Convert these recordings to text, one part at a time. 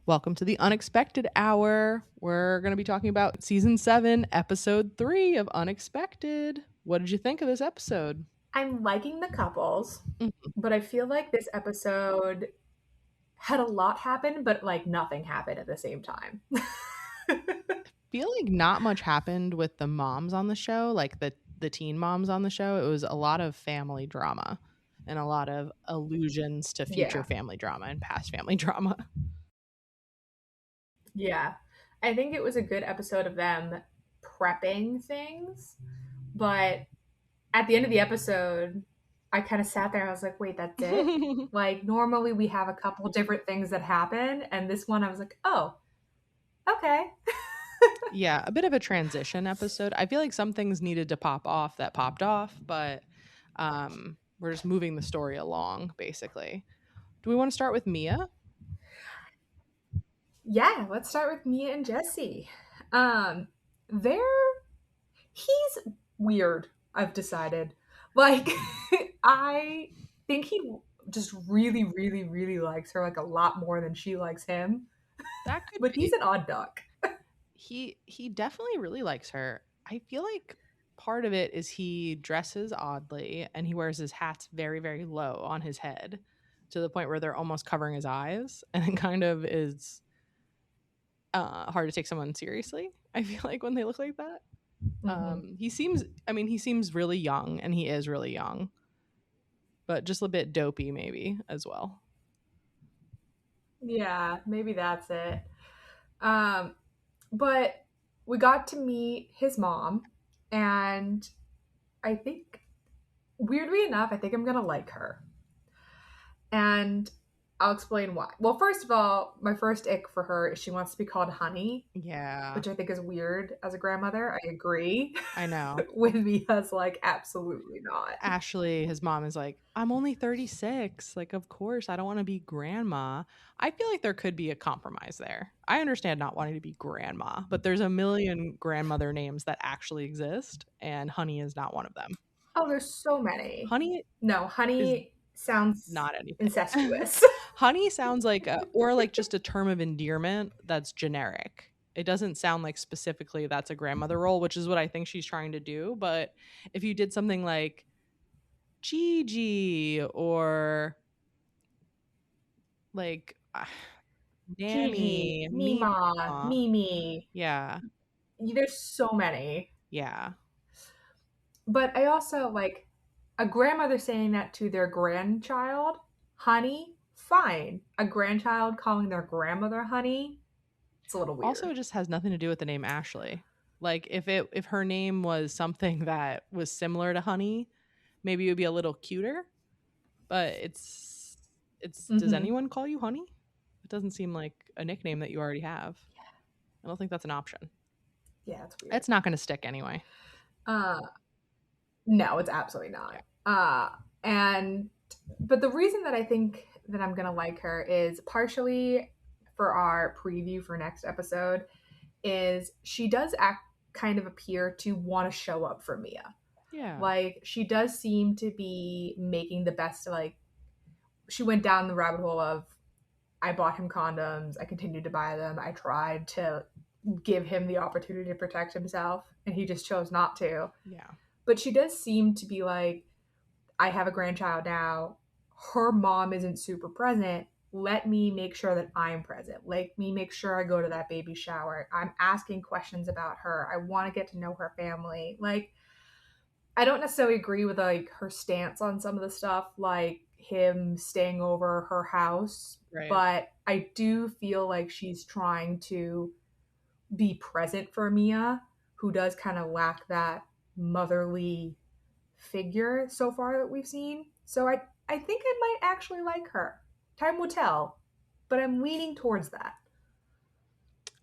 Welcome to the Unexpected Hour. We're going to be talking about season 7, episode 3 of Unexpected. What did you think of this episode? I'm liking the couples, Mhm. but I feel like this episode had a lot happen, but like nothing happened at the same time. Feel like not much happened with the moms on the show, like the teen moms on the show. It was a lot of family drama and a lot of allusions to future Yeah, family drama and past family drama. yeah. I think it was a good episode of them prepping things, but at the end of the episode, I kind of sat there and I was like, wait, that's it? Like, normally we have a couple different things that happen, and this one I was like, oh, okay. Yeah, a bit of a transition episode. I feel like some things needed to pop off that popped off, but we're just moving the story along basically. Do we want to start with Mia? Yeah, let's start with Mia and Jesse. Um, they're he's weird, I've decided. Like, I think he just really, really, really likes her like a lot more than she likes him. That could But he's be. an odd duck. He definitely really likes her. I feel like part of it is he dresses oddly and he wears his hats very, very low on his head to the point where they're almost covering his eyes, and it kind of is hard to take someone seriously. I feel like when they look like that. Hmm. He seems really young, and he is really young, but just a bit dopey maybe as well. Yeah, maybe that's it. Um, but we got to meet his mom, and I think, weirdly enough, I think I'm gonna like her. And I'll explain why. Well, first of all, my first ick for her is she wants to be called Honey, Yeah, which I think is weird as a grandmother. I agree. I know. With me as like absolutely not. Ashley, his mom, is like, I'm only 36. Like, of course, I don't want to be grandma. I feel like there could be a compromise there. I understand not wanting to be grandma, but there's a million grandmother names that actually exist, and Honey is not one of them. Oh, there's so many. Honey No, is Honey sounds not anything. incestuous. Honey sounds like or like just a term of endearment that's generic. It doesn't sound like specifically that's a grandmother role, which is what I think she's trying to do. But if you did something like Gigi or like Gigi, Nanny, Mima, Mima, Mimi. yeah, There's so many. yeah. But I also like a grandmother saying that to their grandchild, honey, fine. A grandchild calling their grandmother honey, it's a little Also, weird. it just has nothing to do with the name Ashley. Like if her name was something that was similar to Honey, maybe it would be a little cuter. But it's does Hmm. anyone call you Honey? It doesn't seem like a nickname that you already have. I don't think that's an option. Yeah, it's weird. It's not going to stick anyway. Uh, no, it's absolutely not. Yeah. And but the reason that I think that I'm gonna like her is partially for our preview for next episode is she does act kind of appear to want to show up for Mia. Yeah. Like she does seem to be making the best like she went down the rabbit hole of I bought him condoms, I continued to buy them, I tried to give him the opportunity to protect himself and he just chose not to. Yeah. But she does seem to be like I have a grandchild now. Her mom isn't super present. Let me make sure that I'm present. Let me make sure I go to that baby shower. I'm asking questions about her. I want to get to know her family. Like, I don't necessarily agree with like her stance on some of the stuff, like him staying over her house, Right. but I do feel like she's trying to be present for Mia, who does kind of lack that motherly figure so far that we've seen. So I think I might actually like her. Time will tell, but I'm leaning towards that.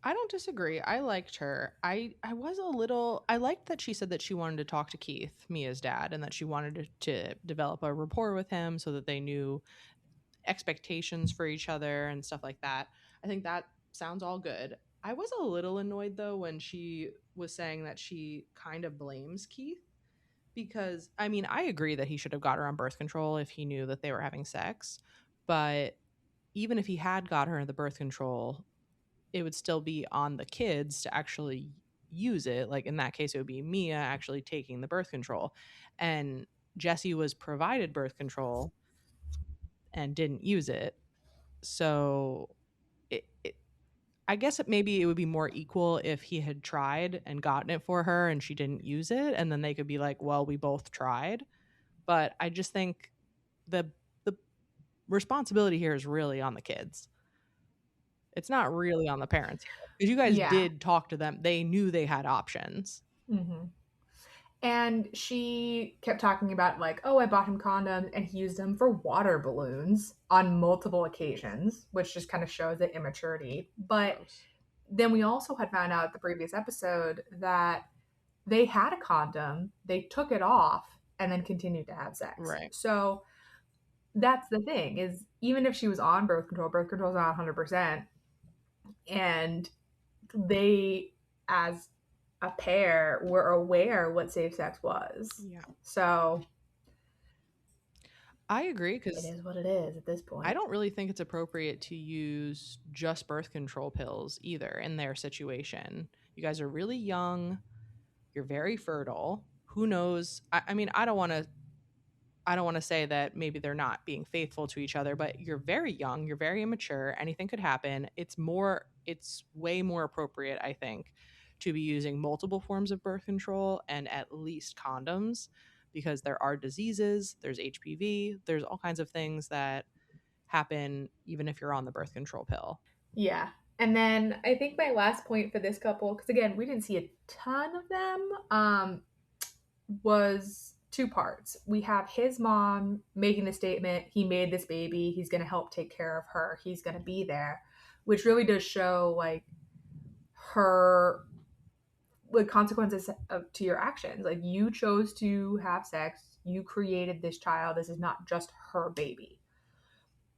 I don't disagree. I liked her. I was a little I liked that she said that she wanted to talk to Keith, Mia's dad, and that she wanted to develop a rapport with him so that they knew expectations for each other and stuff like that. I think that sounds all good. I was a little annoyed though when she was saying that she kind of blames Keith because I mean, I agree that he should have got her on birth control if he knew that they were having sex, but even if he had got her the birth control, it would still be on the kids to actually use it. Like in that case, it would be Mia actually taking the birth control. And Jesse was provided birth control and didn't use it. So it I guess maybe it would be more equal if he had tried and gotten it for her and she didn't use it, and then they could be like, "Well, we both tried." But I just think the responsibility here is really on the kids. It's not really on the parents here because you guys Yeah. did talk to them. They knew they had options. Hmm. And she kept talking about, like, oh, I bought him condoms and he used them for water balloons on multiple occasions, which just kind of shows the immaturity. But Gross. then we also had found out the previous episode that they had a condom, they took it off, and then continued to have sex. Right. So that's the thing, is even if she was on birth control is not 100%. And they, as a pair, were aware what safe sex was. Yeah. So I agree it because is what it is at this I point. don't really think it's appropriate to use just birth control pills either in their situation. You guys are really young. You're very fertile. Who knows? I mean, I don't want to say that maybe they're not being faithful to each other, but you're very young, you're very immature, anything could happen. It's way more appropriate, I think, to be using multiple forms of birth control and at least condoms because there are diseases, there's HPV, there's all kinds of things that happen even if you're on the birth control pill. Yeah. And then I think my last point for this couple, because again, we didn't see a ton of them, was two parts. We have his mom making the statement, he made this baby, he's going to help take care of her, he's going to be there, which really does show like her, like, consequences to your actions. Like, you chose to have sex, you created this child, this is not just her baby.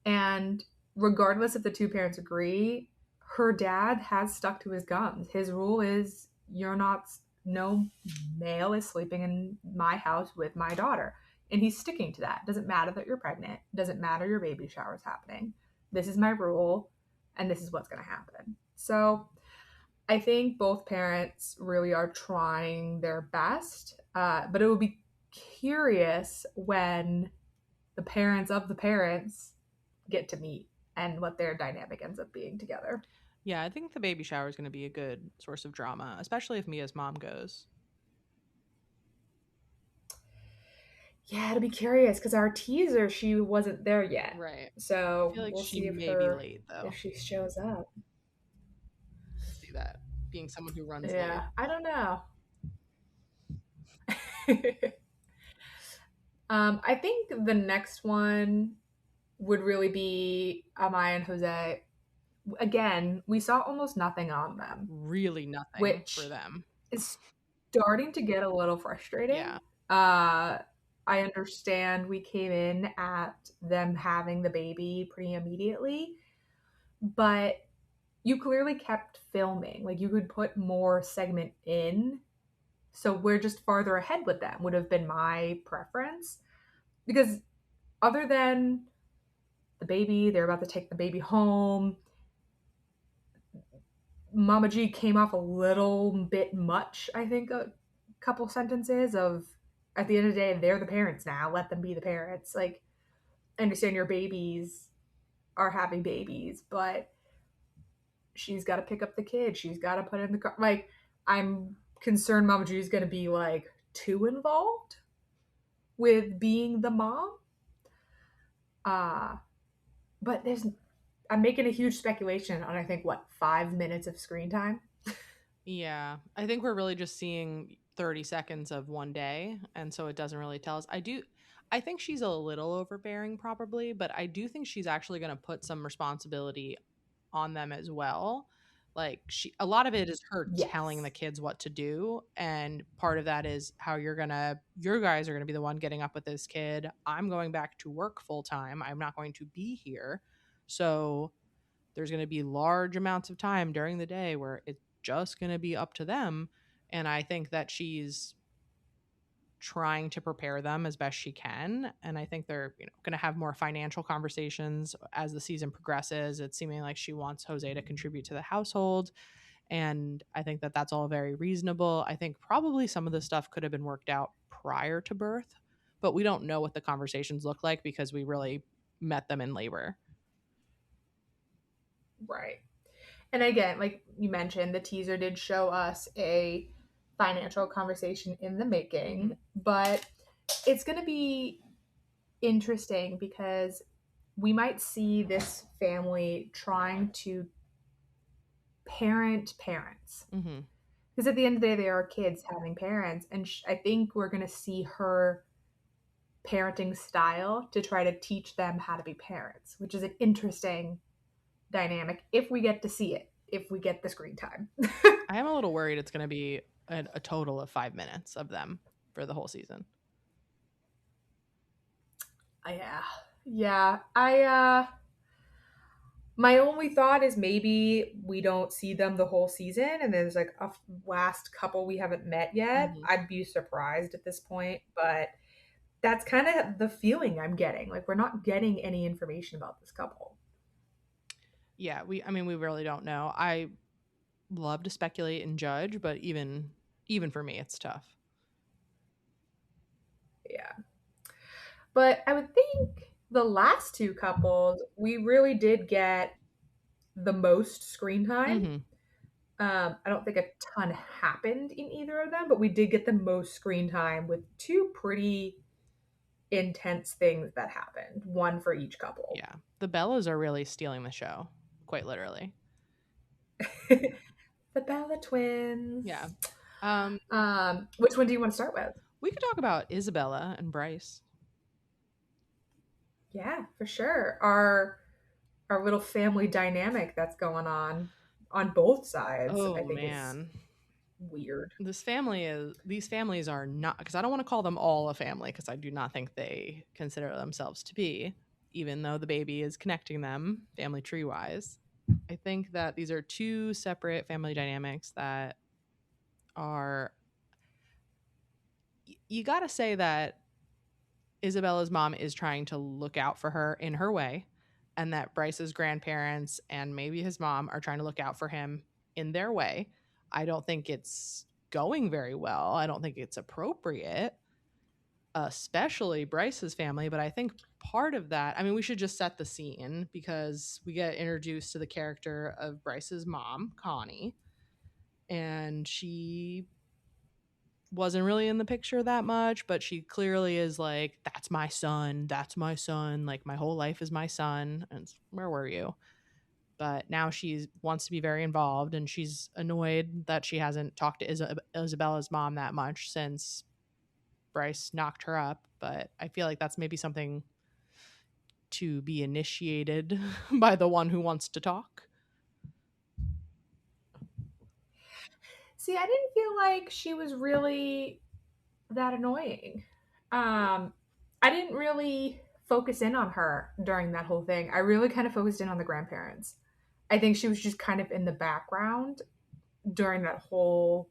And regardless if the two parents agree, her dad has stuck to his guns. His rule is, you're not, no male is sleeping in my house with my daughter. And he's sticking to that. Doesn't matter that you're pregnant, doesn't matter your baby shower is happening. This is my rule, and this is what's going to happen. So I think both parents really are trying their best, but it will be curious when the parents of the parents get to meet and what their dynamic ends up being together. Yeah, I think the baby shower is going to be a good source of drama, especially if Mia's mom goes. Yeah, it'll be curious because our teaser, she wasn't there yet. Right. I So feel like we'll she see if may be her, late if though. she shows up. See that being someone who runs late. Yeah, I don't know. I think the next one would really be Amaya and Jose. Again, we saw almost nothing on them, Really nothing for which them. is starting to get a little frustrating. Yeah. Uh, I understand we came in at them having the baby pretty immediately, but you clearly kept filming. Like, you could put more segment in. So we're just farther ahead with them, would have been my preference. Because other than the baby, they're about to take the baby home. Mama G came off a little bit much, I think, a couple sentences of, at the end of the day, they're the parents now. Let them be the parents. Like, I understand your babies are having babies, but she's got to pick up the kid. She's got to put in the car. Like, I'm concerned Mama G is going to be like too involved with being the mom. Uh, but I'm making a huge speculation on, I think, what, 5 minutes of screen time? Yeah. I think we're really just seeing 30 seconds of one day. And so it doesn't really tell us. I think she's a little overbearing probably, but I do think she's actually going to put some responsibility on them as well. Like a lot of it is her telling the Yes. kids what to do. And part of that is how your guys are going to be the one getting up with this kid. I'm going back to work full time. I'm not going to be here. So there's going to be large amounts of time during the day where it's just going to be up to them. And I think that she's trying to prepare them as best she can. And I think they're, going to have more financial conversations as the season progresses. It's seeming like she wants Jose to contribute to the household. And I think that that's all very reasonable. I think probably some of the stuff could have been worked out prior to birth, but we don't know what the conversations look like because we really met them in labor. Right. And again, like you mentioned, the teaser did show us a financial conversation in the Mm-hmm. making, but it's going to be interesting because we might see this family trying to parent parents. Mm-hmm. Because at the end of the day, they are kids having parents. And I think we're going to see her parenting style to try to teach them how to be parents, which is an interesting dynamic if we get to see it, if we get the screen time. I am a little worried it's going to be a total of 5 minutes of them for the whole season. Yeah. Yeah. My only thought is maybe we don't see them the whole season and there's like a last couple we haven't met yet. Mm-hmm. I'd be surprised at this point, but that's kind of the feeling I'm getting. Like we're not getting any information about this couple. Yeah, I mean, we really don't know. I love to speculate and judge, but even for me, it's tough. Yeah. But I would think the last two couples, we really did get the most screen time. Mm-hmm. I don't think a ton happened in either of them, but we did get the most screen time with two pretty intense things that happened, one for each couple. Yeah, the Bellas are really stealing the show, quite literally. The Bella twins. Yeah. Um, Which one do you want to start with? we could talk about Isabella and Bryce. Yeah, for sure. Our little family dynamic that's going on both sides, I Oh think is man, weird. these families are not, because I don't want to call them all a family because I do not think they consider themselves to be, even though the baby is connecting them family tree wise. I think that these are two separate family dynamics that are, you got to say that Isabella's mom is trying to look out for her in her way, and that Bryce's grandparents and maybe his mom are trying to look out for him in their way. I don't think it's going very well. I don't think it's appropriate, especially Bryce's family. But I think part of that, I mean, we should just set the scene because we get introduced to the character of Bryce's mom, Connie, and she wasn't really in the picture that much, but she clearly is like, that's my son. That's my son. Like, my whole life is my son. And where were you? But now she wants to be very involved, and she's annoyed that she hasn't talked to Isabella's mom that much since Bryce knocked her up. But I feel like that's maybe something to be initiated by the one who wants to talk. See, I didn't feel like she was really that annoying. I didn't really focus in on her during that whole thing. I really kind of focused in on the grandparents. I think she was just kind of in the background during that whole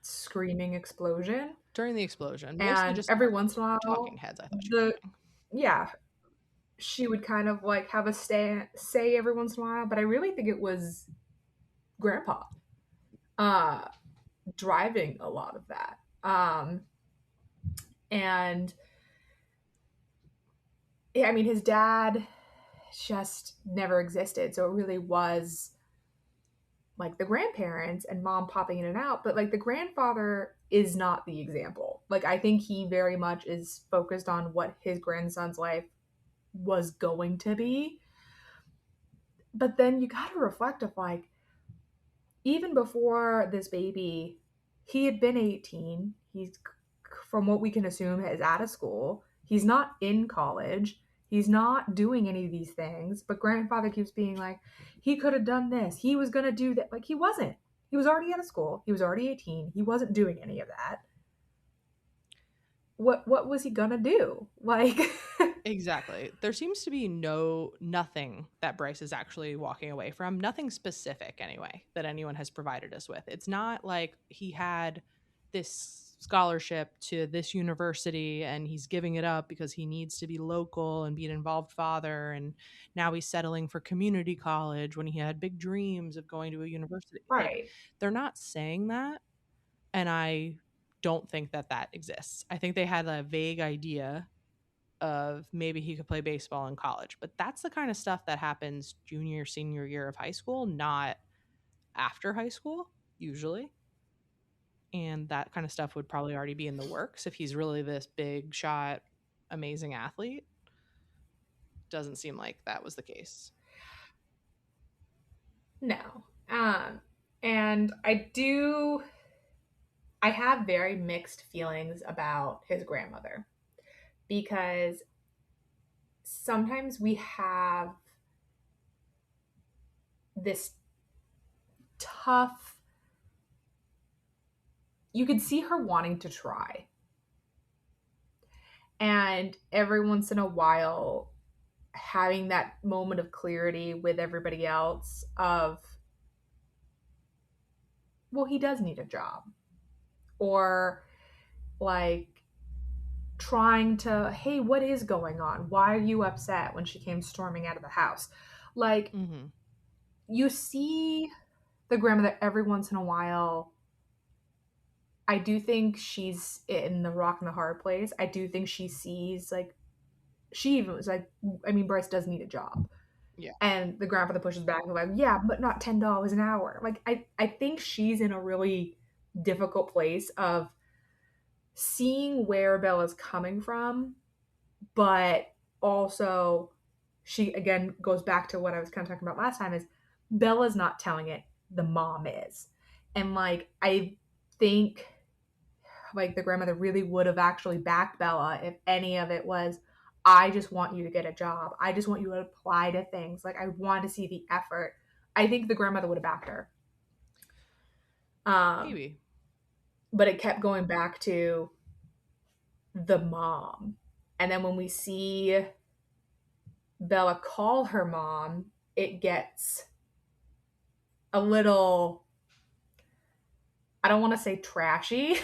screaming explosion. During the explosion, mostly And just every once in a talking while, heads, I thought she was the doing. yeah, she would kind of like have a say every once in a while. But I really think it was Grandpa uh, driving a lot of that. And yeah, I mean, his dad just never existed. So it really was like the grandparents and mom popping in and out. But like the grandfather is not the example. Like I think he very much is focused on what his grandson's life was going to be. But then you got to reflect of like, even before this baby, he had been 18. He's, from what we can assume, is out of school. He's not in college. He's not doing any of these things. But grandfather keeps being like, he could have done this. He was going to do that. Like, he wasn't. He was already out of school. He was already 18. He wasn't doing any of that. What was he going to do? Like, Exactly. There seems to be nothing that Bryce is actually walking away from, nothing specific anyway that anyone has provided us with. It's not like he had this scholarship to this university and he's giving it up because he needs to be local and be an involved father, and now he's settling for community college when he had big dreams of going to a university. Like, Right. they're not saying that, and I don't think that that exists. I think they had a vague idea of maybe he could play baseball in college, but that's the kind of stuff that happens junior senior year of high school, not after high school usually. And that kind of stuff would probably already be in the works if he's really this big shot amazing athlete. Doesn't seem like that was the case. No. And I have very mixed feelings about his grandmother because sometimes we have this tough, you could see her wanting to try. And every once in a while, having that moment of clarity with everybody else of, well, he does need a job. Or like trying to, hey, what is going on? Why are you upset when she came storming out of the house? Like, Mm-hmm. you see the grandmother every once in a while. I do think she's in the rock and the hard place. I do think she sees, like, she even was like, I mean, Bryce does need a job. Yeah. And the grandfather pushes back and like, yeah, but not $10 an hour. Like, I think she's in a really difficult place of seeing where Bella's coming from, but also she again goes back to what I was kind of talking about last time is Bella's not telling it, the mom is. And like I think like the grandmother really would have actually backed Bella if any of it was, I just want you to get a job. I just want you to apply to things. Like I want to see the effort. I think the grandmother would have backed her. Um, Maybe. but it kept going back to the mom. And then when we see Bella call her mom, it gets a little, I don't want to say trashy,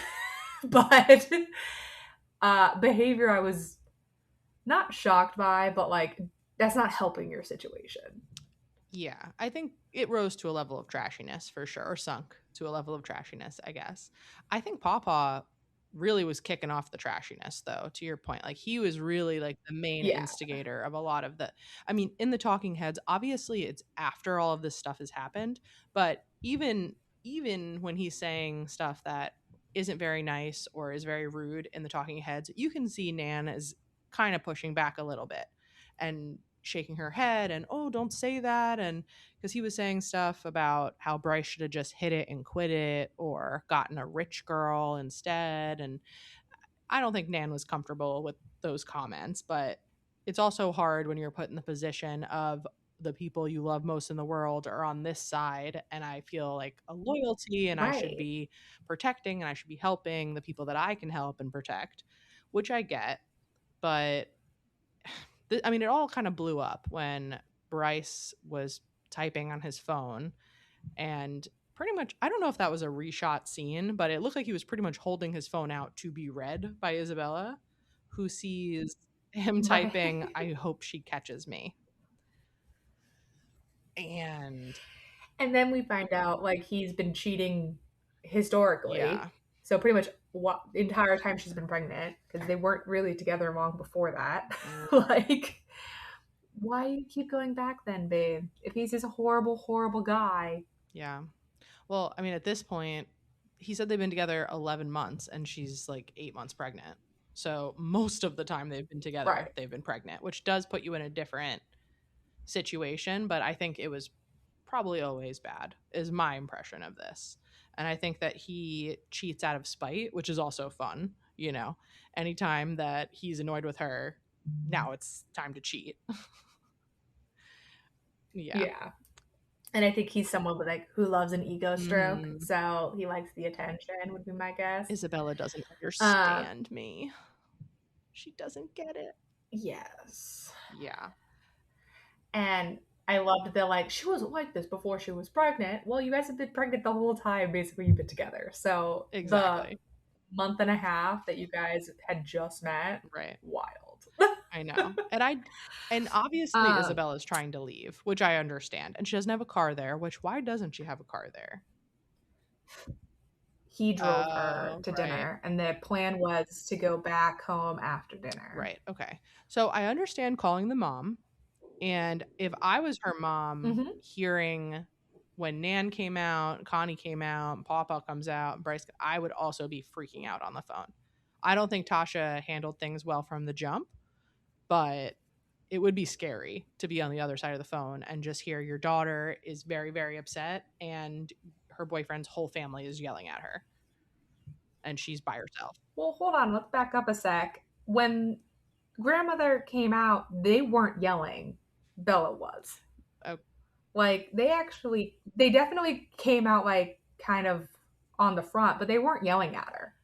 but behavior I was not shocked by, but like that's not helping your situation. Yeah, I think it rose to a level of trashiness for sure, or sunk to a level of trashiness, I guess. I think Pawpaw really was kicking off the trashiness, though, to your point. Like, he was really like the main Yeah, instigator of a lot of the. I mean, in the Talking Heads, obviously it's after all of this stuff has happened, but even when he's saying stuff that isn't very nice or is very rude in the Talking Heads, you can see Nan is kind of pushing back a little bit and shaking her head and, oh, don't say that, and because he was saying stuff about how Bryce should have just hit it and quit it or gotten a rich girl instead. And I don't think Nan was comfortable with those comments, but it's also hard when you're put in the position of the people you love most in the world are on this side, and I feel like a loyalty and I should right. be protecting and I should be helping the people that I can help and protect, which I get. But I mean, it all kind of blew up when Bryce was typing on his phone, and pretty much, I don't know if that was a reshot scene, but it looked like he was pretty much holding his phone out to be read by Isabella, who sees him Right. typing, I hope she catches me. And And then we find out like he's been cheating historically. yeah. So pretty much what the entire time she's been pregnant because they weren't really together long before that. Mm, Like why do you keep going back then, babe? If he's this horrible, horrible guy. yeah. Well, I mean, at this point, he said they've been together 11 months and she's like 8 months pregnant. So most of the time they've been together, Right. they've been pregnant, which does put you in a different situation. But I think it was probably always bad, is my impression of this. And I think that he cheats out of spite, which is also fun. Anytime that he's annoyed with her, now it's time to cheat. Yeah. Yeah. And I think he's someone with like who loves an ego stroke. Hmm. So he likes the attention would be my guess. Isabella doesn't Um understand me. She doesn't get it. yes. Yeah, And I loved the like she wasn't like this before she was pregnant. Well, you guys have been pregnant the whole time basically you've been together. So the exactly. month and a half that you guys had just met. Right. Wild. I know. And obviously um, Isabella's trying to leave, which I understand. And she doesn't have a car there, which why doesn't she have a car there? he drove her Oh, to right. dinner, and the plan was to go back home after dinner. Right. Okay. So I understand calling the mom. And if I was her mom, Mm-hmm. hearing when Nan came out, Connie came out, Pawpaw comes out, and Bryce, I would also be freaking out on the phone. I don't think Tasha handled things well from the jump, but it would be scary to be on the other side of the phone and just hear your daughter is very, very upset and her boyfriend's whole family is yelling at her and she's by herself. Well, hold on. Let's back up a sec. When grandmother came out, they weren't yelling. Bella was. Oh, Like they definitely came out like kind of on the front, but they weren't yelling at her.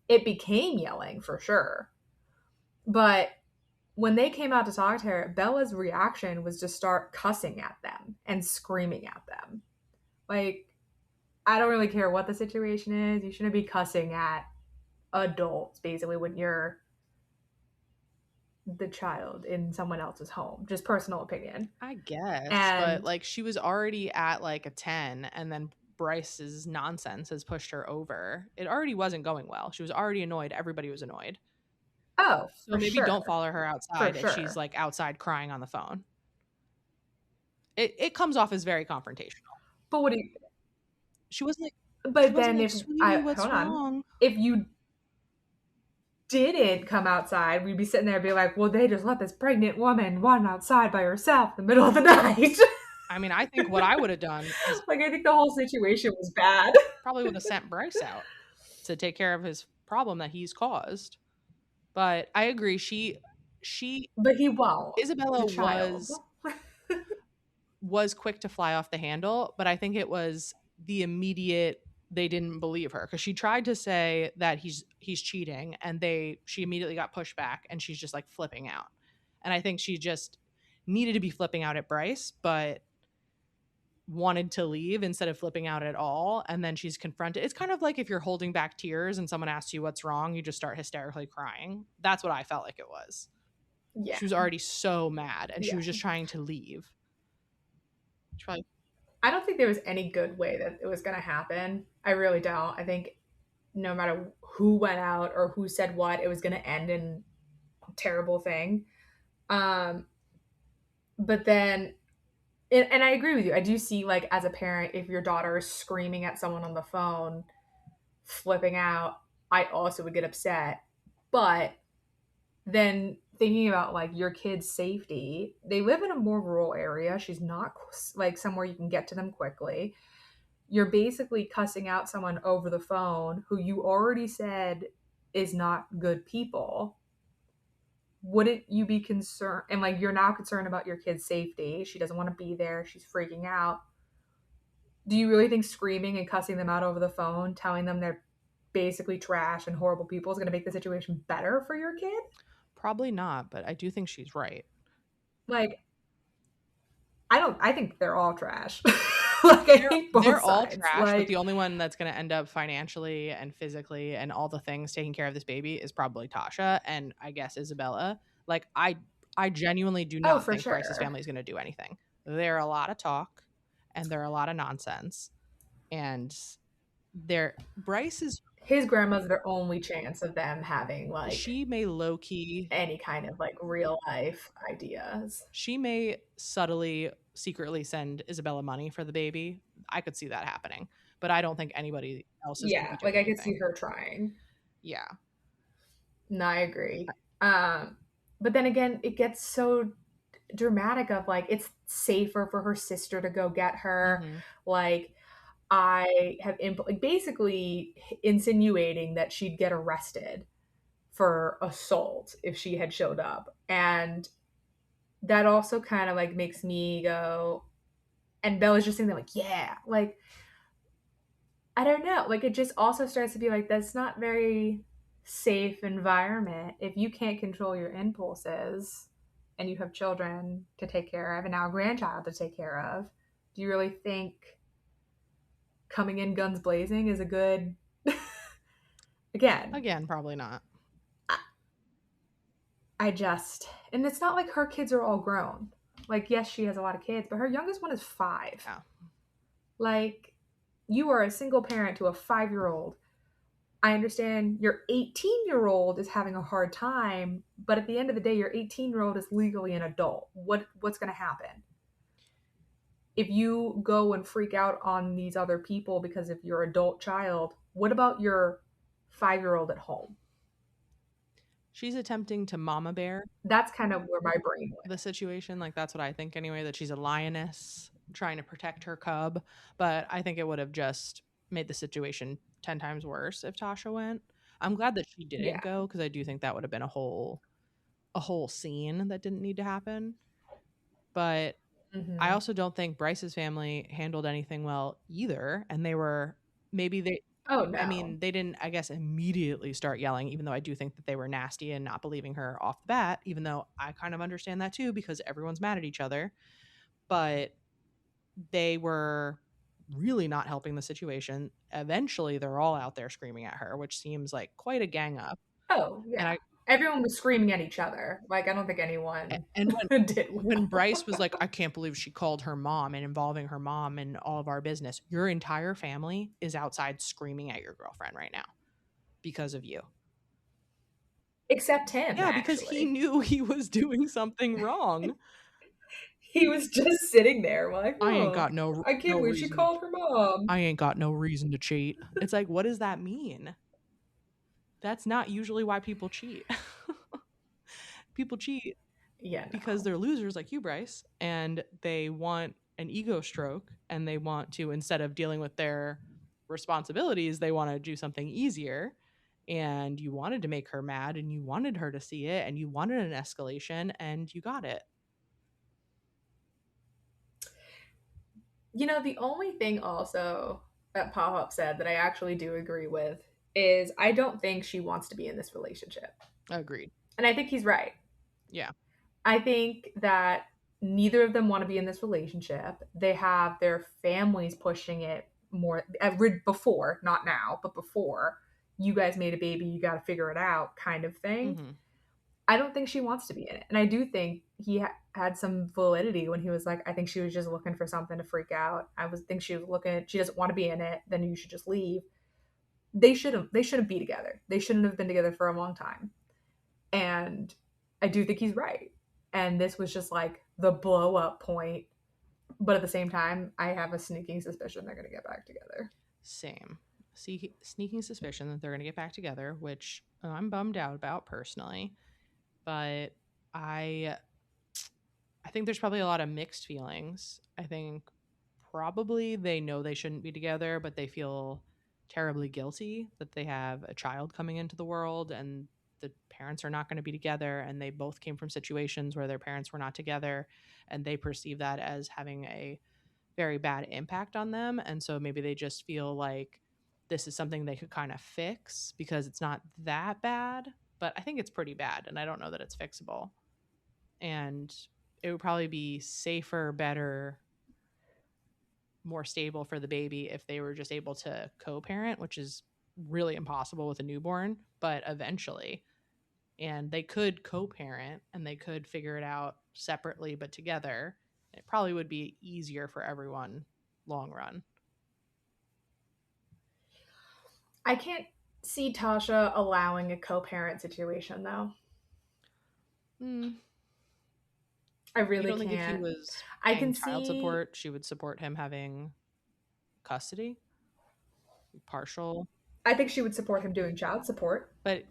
It became yelling for sure. But when they came out to talk to her, Bella's reaction was to start cussing at them and screaming at them. Like, I don't really care what the situation is. You shouldn't be cussing at adults basically when you're the child in someone else's home. Just personal opinion. I guess, but And like she was already at like a 10 and then Bryce's nonsense has pushed her over. It already wasn't going well. She was already annoyed. Everybody was annoyed. oh, So for maybe don't sure. follow her For outside if she's sure. like outside crying on the phone. It comes off as very confrontational. But what do you She wasn't like she but wasn't then like, if I "Sweetie, hold what's on. wrong?" If you didn't come outside, we'd be sitting there and be like, well, they just let this pregnant woman run outside by herself in the middle of the night. I mean, I think what I would have done is Like, I think the whole situation was bad. probably would have sent Bryce out to take care of his problem that he's caused. But I agree she But he won't. Isabella The child. was quick to fly off the handle, but I think it was the immediate they didn't believe her because she tried to say that he's cheating and she immediately got pushed back and she's just like flipping out. And I think she just needed to be flipping out at Bryce, but wanted to leave instead of flipping out at all. And then she's confronted. It's kind of like if you're holding back tears and someone asks you what's wrong, you just start hysterically crying. That's what I felt like it was. Yeah. She was already so mad and she Yeah. was just trying to leave. She probably I don't think there was any good way that it was going to happen. I really don't. I think no matter who went out or who said what, it was going to end in a terrible thing. Um, but then and I agree with you. I do see like as a parent, if your daughter is screaming at someone on the phone, flipping out, I also would get upset. But then thinking about like your kid's safety, they live in a more rural area. She's not like somewhere you can get to them quickly. You're basically cussing out someone over the phone who you already said is not good people. Wouldn't you be concerned? And like you're now concerned about your kid's safety. She doesn't want to be there. She's freaking out. Do you really think screaming and cussing them out over the phone, telling them they're basically trash and horrible people is going to make the situation better for your kid? probably not, but I do think she's right. Like, I think they're all trash. Like, I think They're both all sides. trash, but the Like, only one that's going to end up financially and physically and all the things taking care of this baby is probably Tasha and I guess Isabella. Like I genuinely do oh, not for think Bryce's sure. family is going to do anything. They're a lot of talk and they're a lot of nonsense and they're Bryce is His grandma's their only chance of them having, like, she may low key any kind of, like, real life ideas. she may subtly secretly send Isabella money for the baby. I could see that happening, but I don't think anybody else is going to Yeah, be like, doing I could see anything. her trying. Yeah. No, I agree. But then again, it gets so dramatic of like it's safer for her sister to go get her. Mhm. Like I have like basically insinuating that she'd get arrested for assault if she had showed up. And that also kind of like makes me go, and Bella's just saying that like, yeah, like I don't know. Like it just also starts to be like that's not very safe environment if you can't control your impulses and you have children to take care of and now a grandchild to take care of. Do you really think coming in guns blazing is a Again, Again, probably not. I just, and it's not like her kids are all grown. Like, yes, she has a lot of kids, but her youngest one is 5. Yeah. Like, you are a single parent to a 5-year-old. I understand your 18-year-old is having a hard time, but at the end of the day, your 18-year-old is legally an adult. What's going to happen? If you go and freak out on these other people because of your adult child, what about your 5-year-old at home? She's attempting to mama bear That's kind of where my brain went. the situation. Like, that's what I think anyway, that she's a lioness trying to protect her cub. But I think it would have just made the situation 10 times worse if Tasha went. I'm glad that she didn't Yeah. go because I do think that would have been a whole scene that didn't need to happen. But I Mm-hmm. also don't think Bryce's family handled anything well either. And they were maybe they Oh I no. mean, they didn't, I guess, immediately start yelling, even though I do think that they were nasty and not believing her off the bat, even though I kind of understand that too, because everyone's mad at each other. But they were really not helping the situation. Eventually, they're all out there screaming at her, which seems like quite a gang up. Oh And yeah. I Everyone was screaming at each other. Like I don't think anyone and when did when well. Bryce was like, I can't believe she called her mom and involving her mom in all of our business. Your entire family is outside screaming at your girlfriend right now because of you. Except him, Yeah, because he actually. knew he was doing something wrong. He was just sitting there like, I ain't oh, got no I can't no believe she reason to called her mom. I ain't got no reason to cheat. It's like, what does that mean? That's not usually why people cheat. People cheat Yeah, because no. they're losers like you, Bryce, and they want an ego stroke and they want to, instead of dealing with their responsibilities, they want to do something easier. And you wanted to make her mad and you wanted her to see it and you wanted an escalation and you got it. The only thing also that Pop Up said that I actually do agree with is I don't think she wants to be in this relationship. Agreed. And I think he's right. Yeah. I think that neither of them want to be in this relationship. They have their families pushing it more before, not now, but before. You guys made a baby, you got to figure it out, kind of thing. Hmm. I don't think she wants to be in it. And I do think he had some validity when he was like, I think she was just looking for something to freak out. Think she was looking, she doesn't want to be in it, then you should just leave. They shouldn't be together. They shouldn't have been together for a long time. And I do think he's right. And this was just like the blow up point. But at the same time, I have a sneaking suspicion they're going to get back together. Same. See, sneaking suspicion that they're going to get back together, which I'm bummed out about personally. But I I think there's probably a lot of mixed feelings. I think probably they know they shouldn't be together, but they feel terribly guilty that they have a child coming into the world and the parents are not going to be together and they both came from situations where their parents were not together and they perceive that as having a very bad impact on them, and so maybe they just feel like this is something they could kind of fix because it's not that bad, but I think it's pretty bad and I don't know that it's fixable. And it would probably be safer, better, more stable for the baby if they were just able to co-parent, which is really impossible with a newborn, but eventually. And they could co-parent and they could figure it out separately but together. It probably would be easier for everyone long run. I can't see Tasha allowing a co parent situation, though. Mm, I you really don't think if he can't. was I paying can child see, support, she would support him having custody, partial? I think she would support him doing child support, But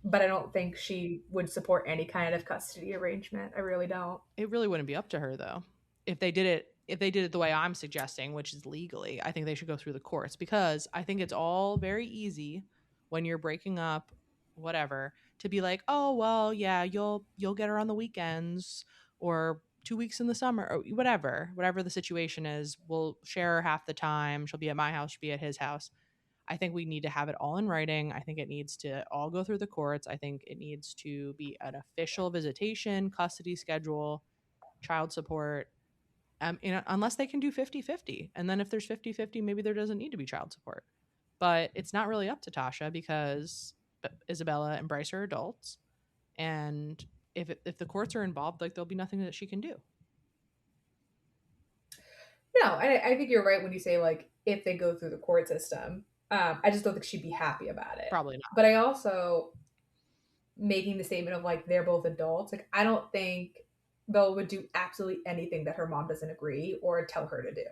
but I don't think she would support any kind of custody arrangement. I really don't. it really wouldn't be up to her though. If they did it the way I'm suggesting, which is legally, I think they should go through the courts because I think it's all very easy when you're breaking up, whatever, to be like, "Oh, well, yeah, you'll get her on the weekends or 2 weeks in the summer or whatever the situation is. We'll share her half the time. She'll be at my house, she'll be at his house." I think we need to have it all in writing. I think it needs to all go through the courts. I think it needs to be an official visitation, custody schedule, child support. Unless they can do 50-50. And then if there's 50-50, maybe there doesn't need to be child support. But it's not really up to Tasha because Isabella and Bryce are adults, and if the courts are involved, like there'll be nothing that she can do. No, I think you're right when you say like if they go through the court system. I just don't think she'd be happy about it. Probably not. But I also making the statement of like they're both adults. Like I don't think Belle would do absolutely anything that her mom doesn't agree or tell her to do.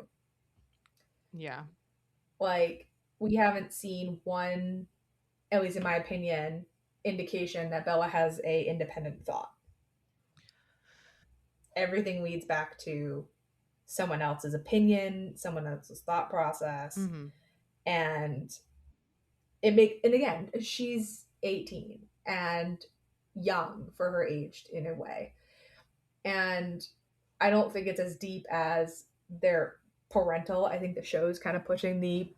Yeah. Like we haven't seen one, at least in my opinion, indication that Bella has a independent thought. Everything leads back to someone else's opinion, someone else's thought process, Mm-hmm. and again, she's 18 and young for her age in a way. And I don't think it's as deep as their parental. I think the show's kind of pushing the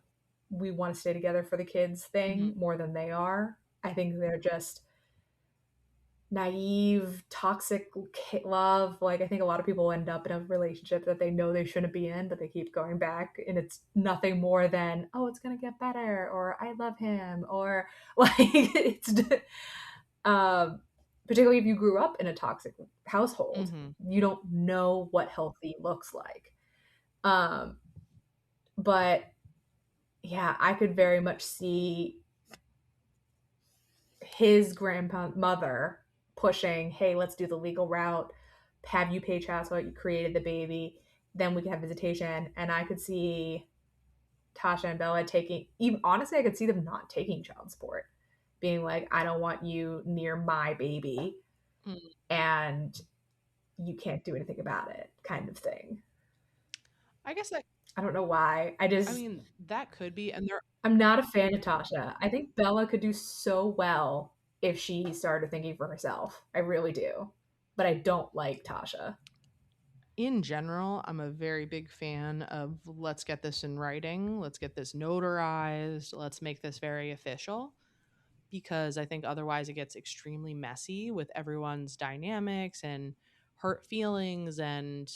we want to stay together for the kids Mm-hmm. thing more than they are. I think they're just naive, toxic love. Like, I think a lot of people end up in a relationship that they know they shouldn't be in, but they keep going back. And it's nothing more than, oh, it's going to get better, or I love him, or like, it's, um, particularly if you grew up in a toxic household, Mm-hmm. you don't know what healthy looks like. Um, but yeah, I could very much see his grandmother pushing, hey, let's do the legal route, have you pay child support, you created the baby, then we can have visitation. And I could see Tasha and Bella taking, even honestly, I could see them not taking child support, being like, I don't want you near my baby Mm. and you can't do anything about it, kind of thing. I guess that, I don't know why. I mean, that could be, and there I'm not a fan of Tasha. I think Bella could do so well if she started thinking for herself. I really do. But I don't like Tasha. in general, I'm a very big fan of let's get this in writing, let's get this notarized, let's make this very official, because I think otherwise it gets extremely messy with everyone's dynamics and hurt feelings and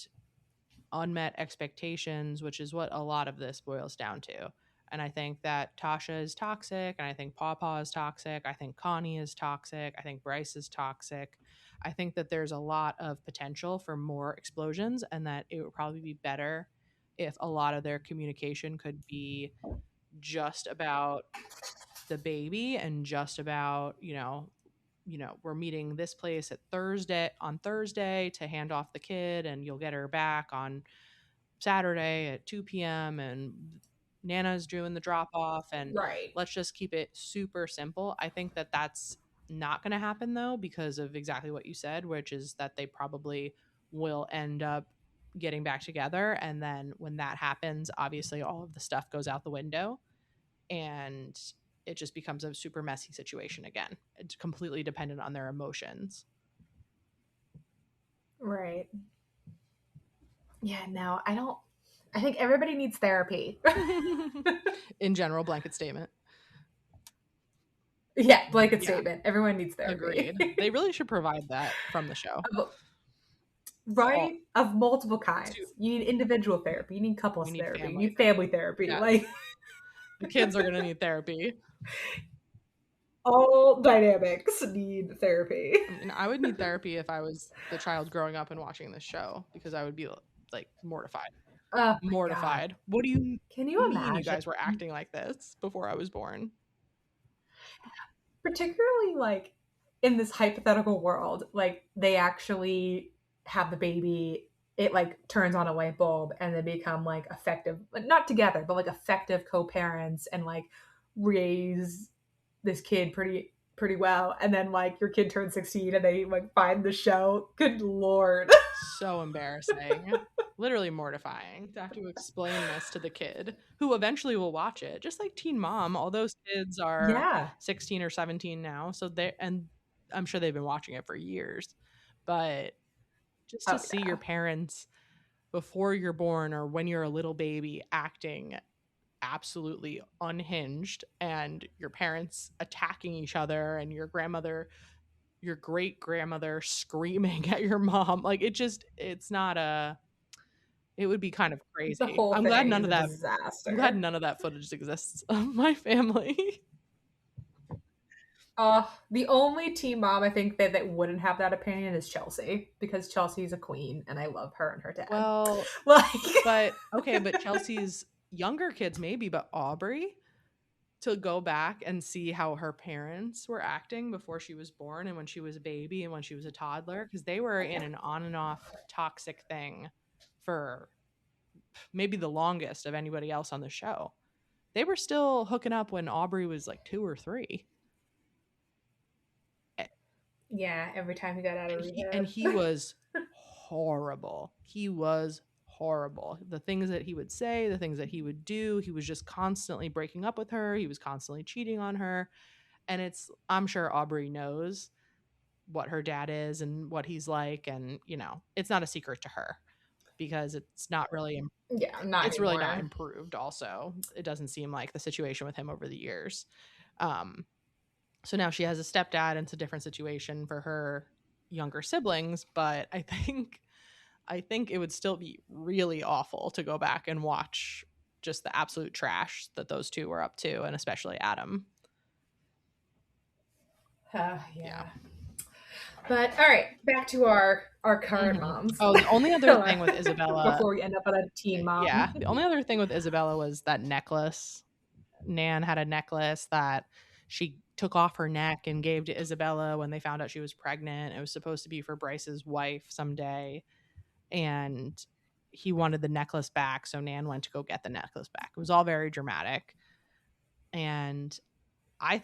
unmet expectations, which is what a lot of this boils down to. And I think that Tasha is toxic, and I think Pawpaw is toxic. I think Connie is toxic. I think Bryce is toxic. I think that there's a lot of potential for more explosions, and that it would probably be better if a lot of their communication could be just about the baby and just about, we're meeting this place at Thursday to hand off the kid, and you'll get her back on Saturday at 2 p.m. and Nana's doing the drop off, and Right. let's just keep it super simple. I think that that's not going to happen though, because of exactly what you said, which is that they probably will end up getting back together. And then when that happens, obviously all of the stuff goes out the window, and it just becomes a super messy situation again. It's completely dependent on their emotions. Right. Yeah, no, I don't. I think everybody needs therapy. In general, blanket statement. Yeah, blanket Yeah, statement. Everyone needs therapy. agreed. They really should provide that from the show. All Right? Of multiple to kinds. You need individual therapy. You need we couples need therapy. You family need family therapy. therapy. Yes. Like The kids are going to need therapy. all dynamics need therapy. I mean, I would need therapy if I was the child growing up and watching this show, because I would be like mortified. Oh my god. Mortified. What do you Can you mean you imagine? guys were acting like this before I was born? Particularly like in this hypothetical world, like they actually have the baby, it like turns on a light bulb and they become like effective, not together, but like effective co-parents and like raise this kid pretty well. And then like your kid turns 16 and they like find the show. Good lord. So embarrassing. Literally mortifying to have to explain this to the kid who eventually will watch it. Just like Teen Mom, all those kids are Yeah. 16 or 17 now. So and I'm sure they've been watching it for years. But just to Oh see your yeah. parents before you're born or when you're a little baby acting absolutely unhinged, and your parents attacking each other, and your great grandmother screaming at your mom, like it's not a It would be kind of The crazy. whole thing is a I'm glad disaster. none of that footage exists of my family. The only teen mom I think that wouldn't have that opinion is Chelsea, because Chelsea's a queen and I love her and her dad. Well, Like, but okay, but Chelsea's younger kids maybe, but Aubrey, to go back and see how her parents were acting before she was born and when she was a baby and when she was a toddler, because they were in an on and off toxic thing for maybe the longest of anybody else on the show. They were still hooking up when Aubrey was like 2 or 3. yeah, every time he got out of And rehab. he was horrible. He was horrible. The things that he would say, the things that he would do, he was just constantly breaking up with her. He was constantly cheating on her. And I'm sure Aubrey knows what her dad is and what he's like. And, it's not a secret to her because Yeah, not it's really not anymore. improved. Also, it doesn't seem like the situation with him over the years. Um, so now she has a stepdad, and it's a different situation for her younger siblings, but I think it would still be really awful to go back and watch just the absolute trash that those two were up to, and especially Adam. Yeah. Yeah. But all right, back to our current Hmm. moms. Oh, the only other thing with Isabella, Before we end up on a teen yeah, mom. the only other thing with Isabella was that necklace. Nan had a necklace that she took off her neck and gave to Isabella when they found out she was pregnant. It was supposed to be for Bryce's wife someday, and he wanted the necklace back, so Nan went to go get the necklace back. It was all very dramatic, and I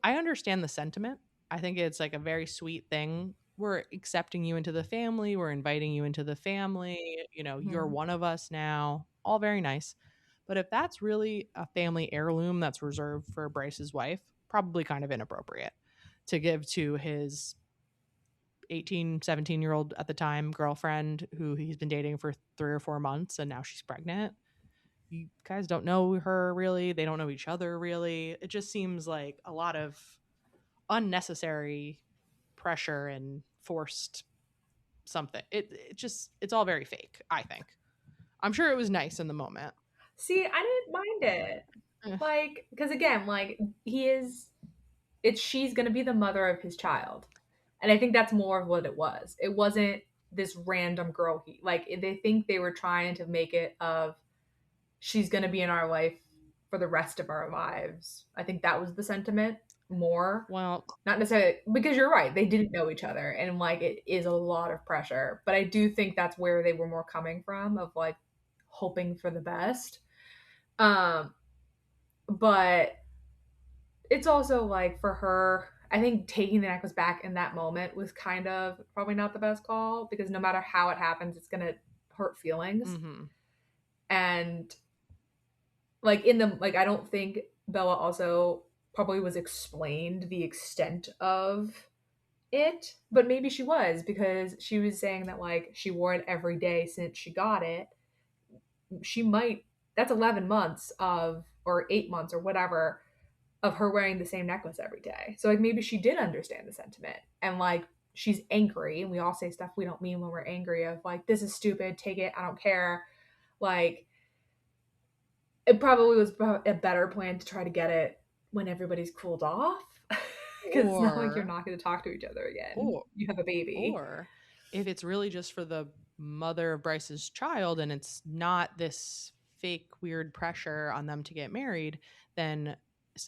understand the sentiment. I think it's like a very sweet thing. We're accepting you into the family. We're inviting you into the family. You're Mhm. one of us now. All very nice. But if that's really a family heirloom that's reserved for Bryce's wife, probably kind of inappropriate to give to his 18, 17-year-old at the time girlfriend who he's been dating for 3 or 4 months, and now she's pregnant. You guys don't know her really. They don't know each other really. It just seems like a lot of unnecessary pressure and forced something. It's all very fake, I think. I'm sure it was nice in the moment. See, I didn't mind it. Eh, Like, because again, like he is, it's she's gonna be the mother of his child, and I think that's more of what it was. It wasn't this random girl. They think they were trying to make it of she's gonna be in our life for the rest of our lives. I think that was the sentiment more. well, Not necessarily because you're right, they didn't know each other, and like it is a lot of pressure. But I do think that's where they were more coming from, of like hoping for the best. Um, but it's also like for her, I think taking the necklace back in that moment was kind of probably not the best call, because no matter how it happens, it's gonna hurt feelings. mhm. And like in the like I don't think Bella also probably was explained the extent of it, but maybe she was, because she was saying that like she wore it every day since she got it. She might, that's 11 months of, or 8 months or whatever, of her wearing the same necklace every day. So like maybe she did understand the sentiment, and like she's angry, and we all say stuff we don't mean when we're angry, of like this is stupid, take it, I don't care. Like it probably was a better plan to try to get it when everybody's cooled off, because it's not like you're Or not going to talk to each other again. or You have a baby. or if it's really just for the mother of Bryce's child and it's not this fake weird pressure on them to get married, then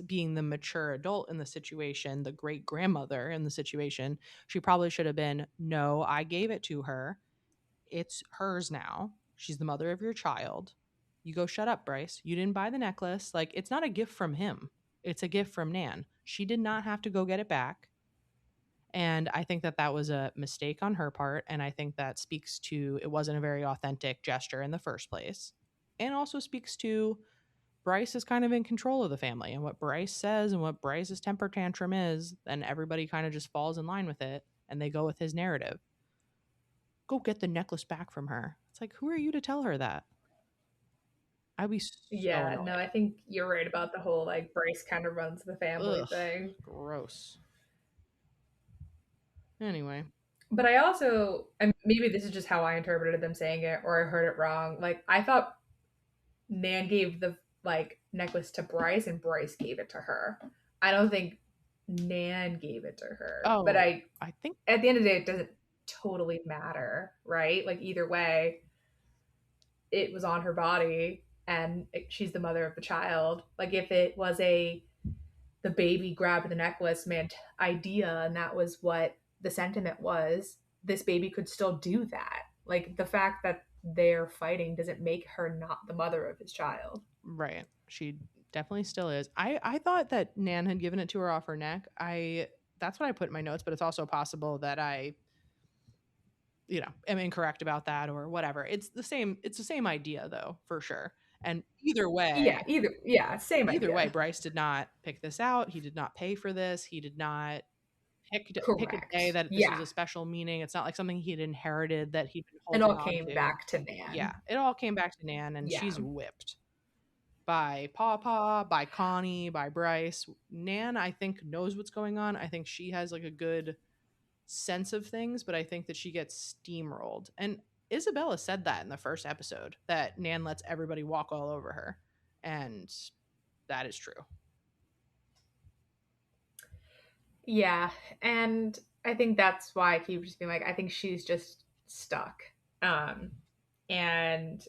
being the mature adult in the situation, the great grandmother in the situation, she probably should have been, no, I gave it to her. It's hers now. She's the mother of your child. You go shut up, Bryce. You didn't buy the necklace. Like, it's not a gift from him. It's a gift from Nan. She did not have to go get it back. And I think that that was a mistake on her part. And I think that speaks to it wasn't a very authentic gesture in the first place. And also speaks to Bryce is kind of in control of the family, and what Bryce says and what Bryce's temper tantrum is, then everybody kind of just falls in line with it and they go with his narrative. Go get the necklace back from her. It's like, who are you to tell her that? I'd be so Yeah, no, I annoyed. think you're right about the whole like Bryce kind of runs the family Ugh, thing. gross. Anyway. But I also, and maybe this is just how I interpreted them saying it, or I heard it wrong. Like I thought Nan gave the like necklace to Bryce, and Bryce gave it to her. I don't think Nan gave it to her. But Oh, I, I think at the end of the day, it doesn't totally matter, right? Like either way, it was on her body, and she's the mother of the child. Like if it was a the baby grabbed the necklace meant idea, and that was what the sentiment was, this baby could still do that. Like the fact that they're fighting doesn't make her not the mother of his child. right. She definitely still is. I thought that Nan had given it to her off her neck. I That's what I put in my notes, but it's also possible that I, am incorrect about that or whatever. It's the same idea though, for sure. And Yeah, same either way, idea. Bryce did not pick this out. He did not pay for this. He did not pick a day Correct. that this was Yeah. a special meaning. It's not like something he had inherited that he'd been It holding all on came to. back to Yeah, Nan. it all came back to Nan, and Yeah. she's whipped by Pawpaw, by Connie, by Bryce. Nan, I think, knows what's going on. I think she has like a good sense of things, but I think that she gets steamrolled. And Isabella said that in the first episode that Nan lets everybody walk all over her. And that is true. Yeah. And I think that's why I keep just being like, I think she's just stuck. Um, and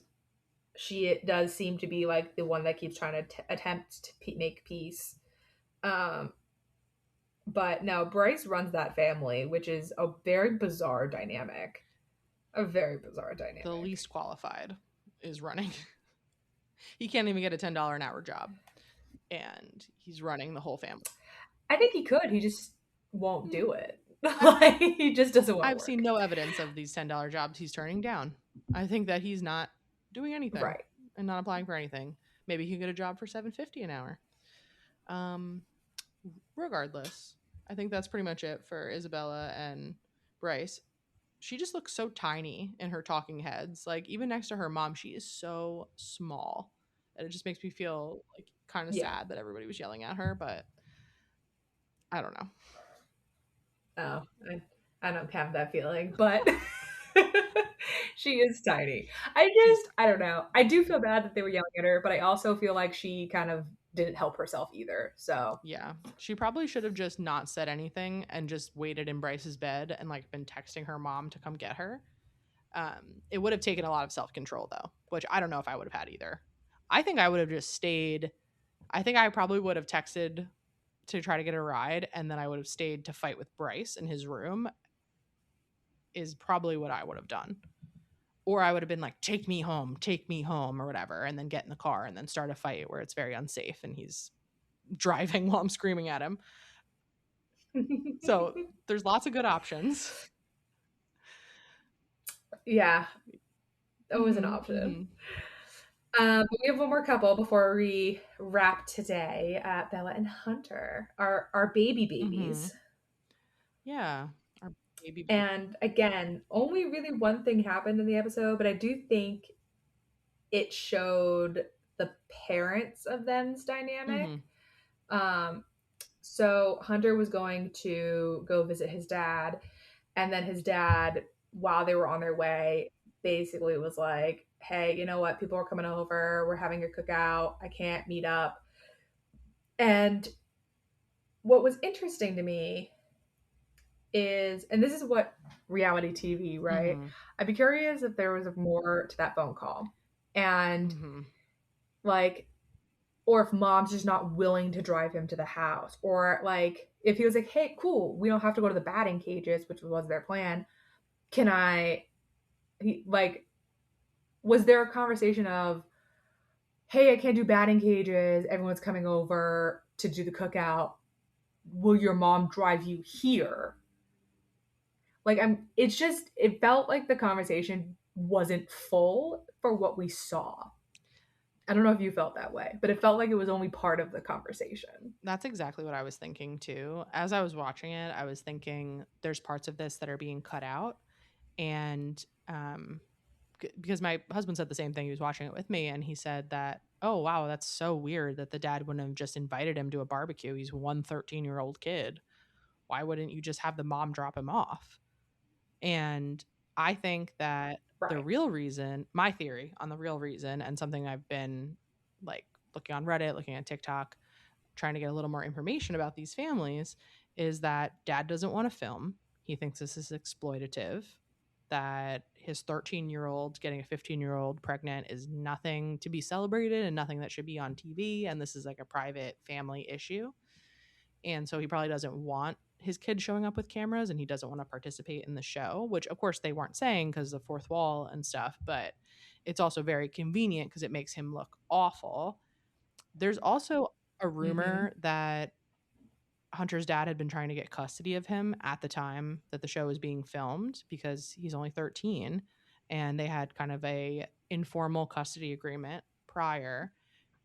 she does seem to be like the one that keeps trying to attempt to make peace. Um, but no, Bryce runs that family, which is a very bizarre dynamic. A very bizarre The dynamic. least qualified is running. He can't even get a $10 an hour job, and he's running the whole family. I think he could. He just won't Hmm. do it. I've Like he just doesn't want to I've seen work. no evidence of these $10 jobs he's turning down. I think that he's not doing anything Right. and not applying for anything. Maybe he could get a job for $7.50 an hour. Um, Regardless, I think that's pretty much it for Isabella and Bryce. She just looks so tiny in her talking heads. Like even next to her mom, she is so small. And it just makes me feel like kind of Yeah. sad that everybody was yelling at her, but I don't know. Oh, I don't have that feeling, but she is tiny. She's I don't know. I do feel bad that they were yelling at her, but I also feel like she kind of didn't help herself either. So, Yeah. She probably should have just not said anything and just waited in Bryce's bed and like been texting her mom to come get her. It would have taken a lot of self-control though, which I don't know if I would have had either. I think I would have just stayed. I think I probably would have texted to try to get a ride and then I would have stayed to fight with Bryce in his room is probably what I would have done. Or I would have been like, take me home, or whatever, and then get in the car and then start a fight where it's very unsafe and he's driving while I'm screaming at him. So there's lots of good options. yeah, that was an Mm-hmm, option. mm-hmm, But we have one more couple before we wrap today. Bella and Hunter, our baby mm-hmm. babies. Yeah. Our baby. And again, only really one thing happened in the episode, but I do think it showed the parents of them's dynamic. Mm-hmm. Um, so Hunter was going to go visit his dad, and then his dad, while they were on their way, basically was like, "Hey, you know what? People are coming over. We're having a cookout. I can't meet up." And what was interesting to me is, and this is what reality TV, right? Mm-hmm. I'd be curious if there was more to that phone call. And Mm-hmm. like, or if mom's just not willing to drive him to the house, or like if he was like, hey, cool, we don't have to go to the batting cages, which was their plan. Can I, he, like, was there a conversation of, hey, I can't do batting cages, everyone's coming over to do the cookout, will your mom drive you here? Like, it's just, it felt like the conversation wasn't full for what we saw. I don't know if you felt that way, but it felt like it was only part of the conversation. That's exactly what I was thinking too. As I was watching it, I was thinking there's parts of this that are being cut out. And because my husband said the same thing, he was watching it with me, and he said that, oh, wow, that's so weird that the dad wouldn't have just invited him to a barbecue. He's one 13-year-old kid. Why wouldn't you just have the mom drop him off? And I think that the Right. real reason, my theory on the real reason, and something I've been like looking on Reddit, looking at TikTok, trying to get a little more information about these families, is that dad doesn't want to film. He thinks this is exploitative, that his 13-year-old getting a 15-year-old pregnant is nothing to be celebrated and nothing that should be on TV. And this is like a private family issue. And so he probably doesn't want his kid showing up with cameras and he doesn't want to participate in the show, which of course they weren't saying because of the fourth wall and stuff, but it's also very convenient because it makes him look awful. There's also a Mm-hmm. rumor that Hunter's dad had been trying to get custody of him at the time that the show was being filmed because he's only 13 and they had kind of a informal custody agreement prior,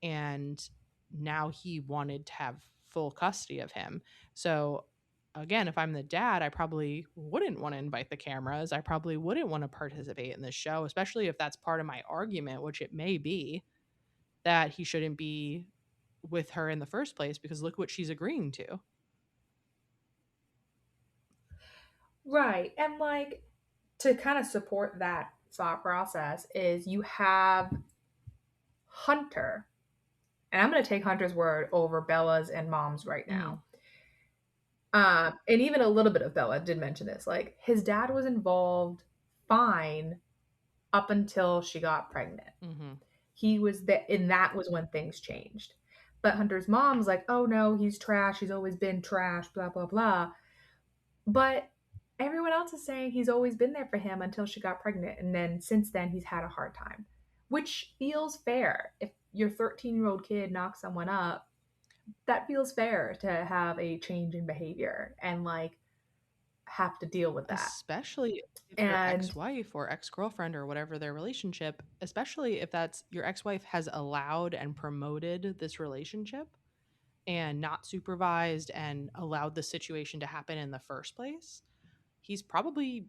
and now he wanted to have full custody of him. So again, if I'm the dad, I probably wouldn't want to invite the cameras. I probably wouldn't want to participate in this show, especially if that's part of my argument, which it may be, that he shouldn't be with her in the first place because look what she's agreeing to. Right. And like to kind of support that thought process is you have Hunter, and I'm going to take Hunter's word over Bella's and Mom's right Mhm. now. And even a little bit of Bella did mention this. Like his dad was involved fine up until she got pregnant. Mhm. He was that, and that was when things changed. But Hunter's mom's like, oh no, he's trash. He's always been trash, blah, blah, blah. But everyone else is saying he's always been there for him until she got pregnant. And then since then, he's had a hard time, which feels fair. If your 13-year-old kid knocks someone up, that feels fair to have a change in behavior and like have to deal with that. Especially if your And ex-wife or ex-girlfriend or whatever their relationship, especially if that's your ex-wife has allowed and promoted this relationship and not supervised and allowed the situation to happen in the first place, he's probably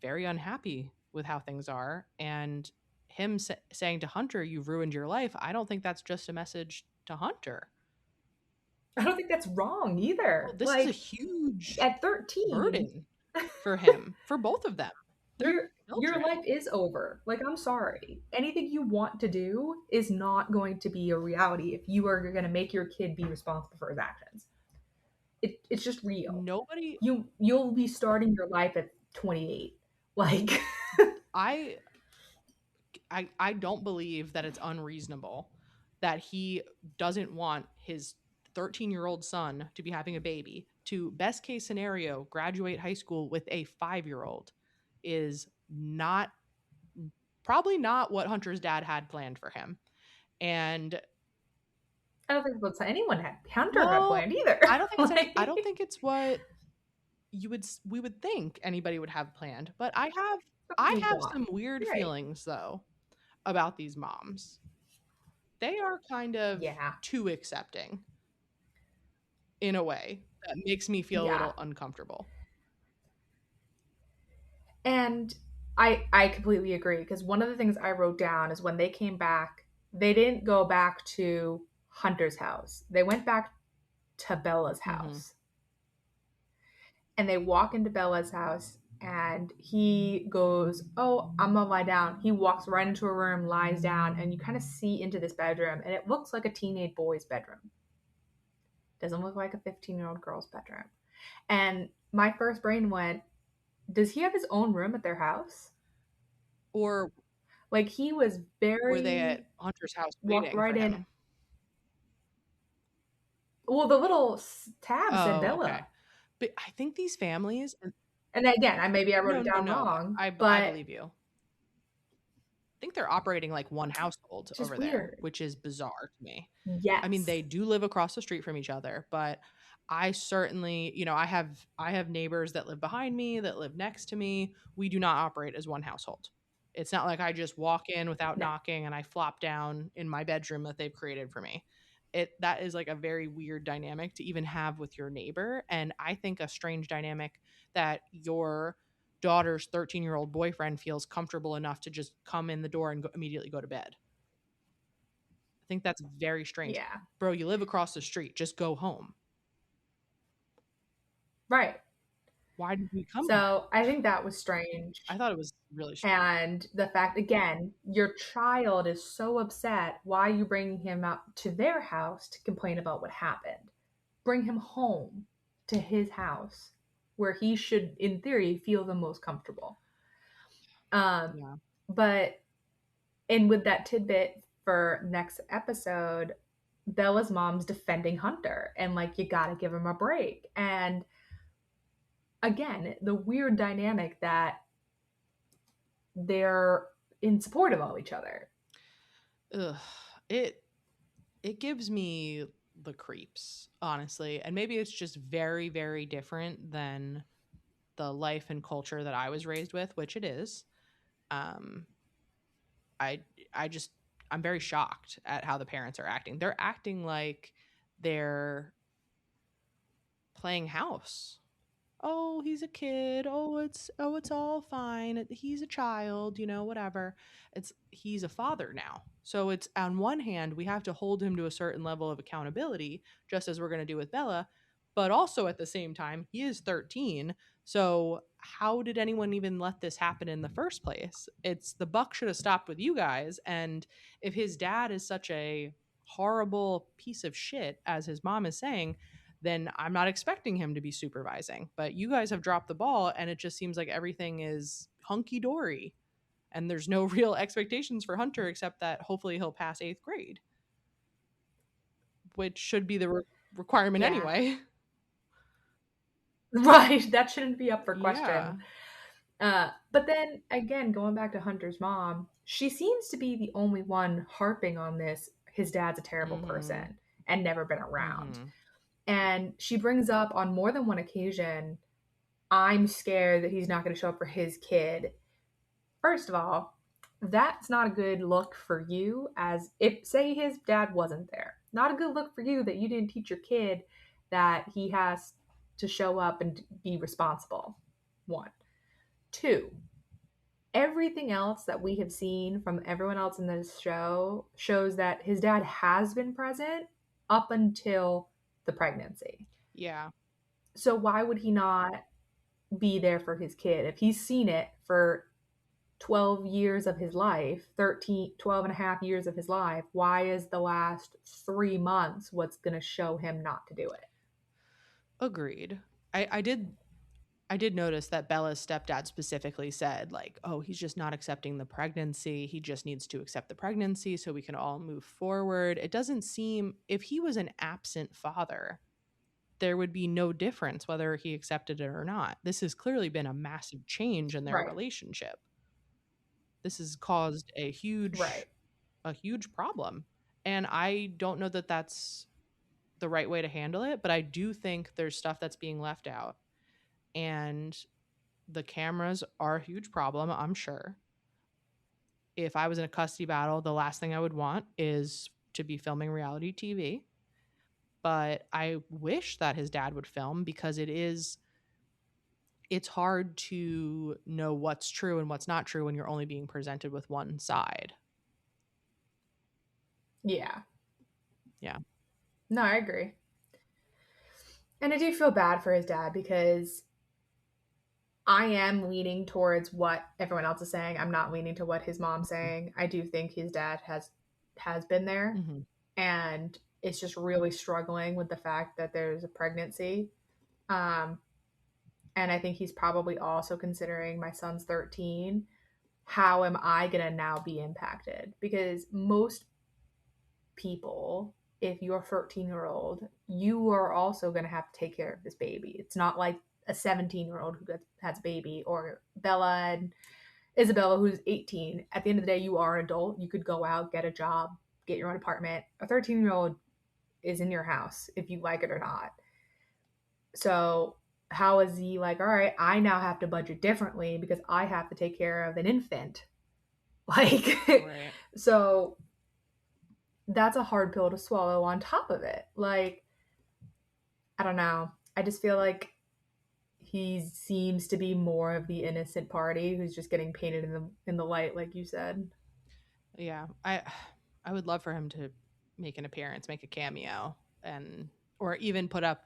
very unhappy with how things are. And him saying to Hunter, "You've ruined your life," I don't think that's just a message to Hunter. I don't think that's wrong Well, either. this is a Like huge at 13, burden for him, for both of them. They're your children. life is over. Like I'm sorry. Anything you want to do is not going to be a reality if you are going to make your kid be responsible for his actions. It's just real. Nobody, You'll be starting your life at 28. Like I I don't believe that it's unreasonable that he doesn't want his 13-year-old son to be having a baby, to best case scenario graduate high school with a 5-year-old, is not, probably not what Hunter's dad had planned for him. And I don't think that's what anyone had Hunter had well, planned either. I don't think it's any, I don't Like think it's what we would think anybody would have planned, but something I you have want. some weird Right. feelings though about these moms. They are kind of Yeah. too accepting in a way that makes me feel a Yeah. little uncomfortable. And I completely agree because one of the things I wrote down is when they came back, they didn't go back to Hunter's house. They went back to Bella's Hmm. house. And they walk into Bella's house and he goes, "Oh, I'm gonna lie down." He walks right into a room, lies down, and you kind of see into this bedroom, and it looks like a teenage boy's bedroom. Doesn't look like a 15-year-old girl's bedroom. And my first brain went, does he have his own room at their house? Or Like he was were they at very Hunter's house walked waiting for right in. him? Well, the little tab said Oh, okay. Bella. But I think these families, And again, I wrote no, it no, down no, no. wrong, I but believe you. Think they're operating like one household just over there, weird. which is bizarre to me. I mean, Yes. they do live across the street from each other, but I certainly, I have neighbors that live behind me, that live next to me. We do not operate as one household. It's not like I just walk in without No. knocking and I flop down in my bedroom that they've created for me. That is like a very weird dynamic to even have with your neighbor, and I think a strange dynamic that your daughter's 13-year-old boyfriend feels comfortable enough to just come in the door and immediately go to bed. I think that's very strange. Yeah. Bro, you live across the street. Just go home. Right. Why did he come back? So I think that was strange. I thought it was really strange. And the fact, again, your child is so upset. Why are you bringing him out to their house to complain about what happened? Bring him home to his house where he should, in theory, feel the most comfortable. Um, Yeah. but, and with that tidbit for next episode, Bella's mom's defending Hunter and like, you gotta give him a break. And again, the weird dynamic that they're in support of all each other. Ugh. It it gives me the creeps, honestly. And maybe it's just very, very different than the life and culture that I was raised with, which it is. Um, I I just I'm very shocked at how the parents are acting. They're acting like they're playing house. Oh, he's a kid. Oh, it's all fine. He's a child, whatever. It's he's a father now. So it's on one hand, we have to hold him to a certain level of accountability, just as we're going to do with Bella, but also at the same time, he is 13. So how did anyone even let this happen in the first place? It's the buck should have stopped with you guys, and if his dad is such a horrible piece of shit as his mom is saying, then I'm not expecting him to be supervising. But you guys have dropped the ball, and it just seems like everything is hunky dory. And there's no real expectations for Hunter except that hopefully he'll pass eighth grade, which should be the requirement Yeah. anyway. Right. That shouldn't be up for Yeah. question. But then again, going back to Hunter's mom, she seems to be the only one harping on this. His dad's a terrible Mm-hmm. person and never been around. Mm-hmm. And she brings up on more than one occasion, I'm scared that he's not going to show up for his kid. First of all, that's not a good look for you, as if, say, his dad wasn't there. Not a good look for you that you didn't teach your kid that he has to show up and be responsible. One. Two, everything else that we have seen from everyone else in this show shows that his dad has been present up until the pregnancy. Yeah. So why would he not be there for his kid? If he's seen it for 12 years of his life, 13, 12 and a half years of his life, why is the last 3 months what's going to show him not to do it? Agreed. I did notice that Bella's stepdad specifically said, like, oh, he's just not accepting the pregnancy. He just needs to accept the pregnancy so we can all move forward. It doesn't seem, if he was an absent father, there would be no difference whether he accepted it or not. This has clearly been a massive change in their Right, relationship. This has caused a huge right. a huge problem. And I don't know that that's the right way to handle it, but I do think there's stuff that's being left out. And the cameras are a huge problem, I'm sure. If I was in a custody battle, the last thing I would want is to be filming reality TV. But I wish that his dad would film because it's hard to know what's true and what's not true when you're only being presented with one side. Yeah. Yeah. No, I agree. And I do feel bad for his dad because I am leaning towards what everyone else is saying. I'm not leaning to what his mom's saying. I do think his dad has been there Mm-hmm. and it's just really struggling with the fact that there's a pregnancy. Um, and I think he's probably also considering my son's 13. How am I going to now be impacted? Because most people, if you're a 13-year-old, you are also going to have to take care of this baby. It's not like a 17-year-old who has a baby, or Bella and Isabella who's 18. At the end of the day, you are an adult. You could go out, get a job, get your own apartment. A 13-year-old is in your house if you like it or not. So how is he like, all right, I now have to budget differently because I have to take care of an infant? Like, Right. so that's a hard pill to swallow on top of it. Like, I don't know. I just feel like he seems to be more of the innocent party who's just getting painted in the light, like you said. Yeah. I would love for him to make an appearance, make a cameo, and or even put up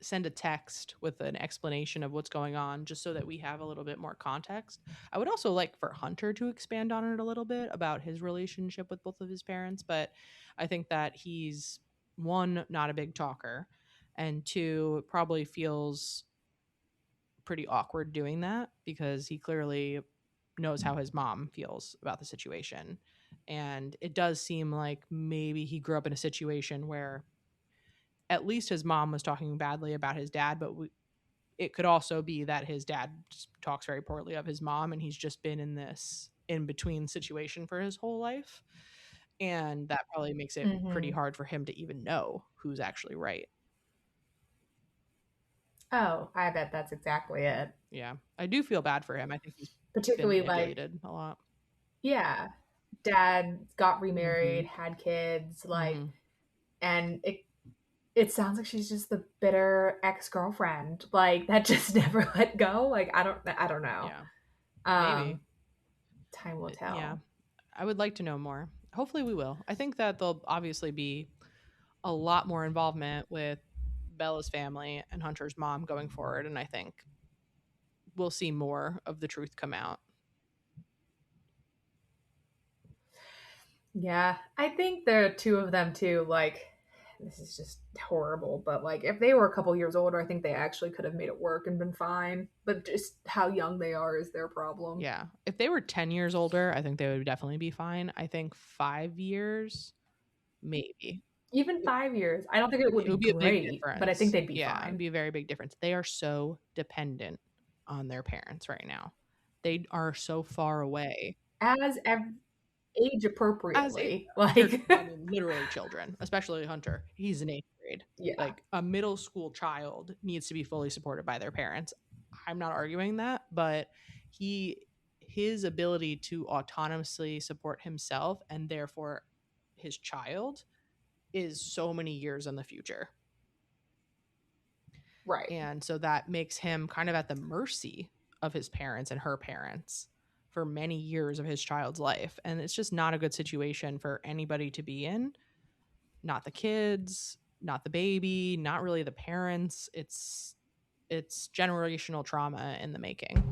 send a text with an explanation of what's going on just so that we have a little bit more context. I would also like for Hunter to expand on it a little bit about his relationship with both of his parents, but I think that he's one, not a big talker, and two, probably feels pretty awkward doing that because he clearly knows how his mom feels about the situation. And it does seem like maybe he grew up in a situation where at least his mom was talking badly about his dad, but it could also be that his dad just talks very poorly of his mom and he's just been in this in between situation for his whole life. And that probably makes it pretty Mm-hmm. hard for him to even know who's actually right. Oh, I bet that's exactly it. Yeah. I do feel bad for him. I think he's been Particularly like, manipulated a lot. yeah, dad got remarried, Mhm. had kids, like, Mhm. and it sounds like she's just the bitter ex-girlfriend, like that just never let go. Like I don't know. Yeah. Um, Maybe. time will Yeah. tell. I would like to know more. Hopefully we will. I think that there'll obviously be a lot more involvement with Bella's family and Hunter's mom going forward, and I think we'll see more of the truth come out. Yeah, I think there are two of them too. Like, this is just horrible, but like, if they were a couple years older, I think they actually could have made it work and been fine. But just how young they are is their problem. Yeah. If they were 10 years older, I think they would definitely be fine. I think 5 years, maybe. Even 5 years, I don't think it would It be would be a big great, but I think difference. they'd be Yeah, it would fine. be a very big difference. They are so dependent on their parents right now. They are so far away. As age As it appropriately, they're like, I mean, literally children, especially Hunter. He's in 8th grade. yeah, Like, a middle school child needs to be fully supported by their parents. I'm not arguing that, but he his ability to autonomously support himself and therefore his child is so many years in the future. right. And so that makes him kind of at the mercy of his parents and her parents for many years of his child's life. And it's just not a good situation for anybody to be in. Not the kids, not the baby, not really the parents. It's generational trauma in the making.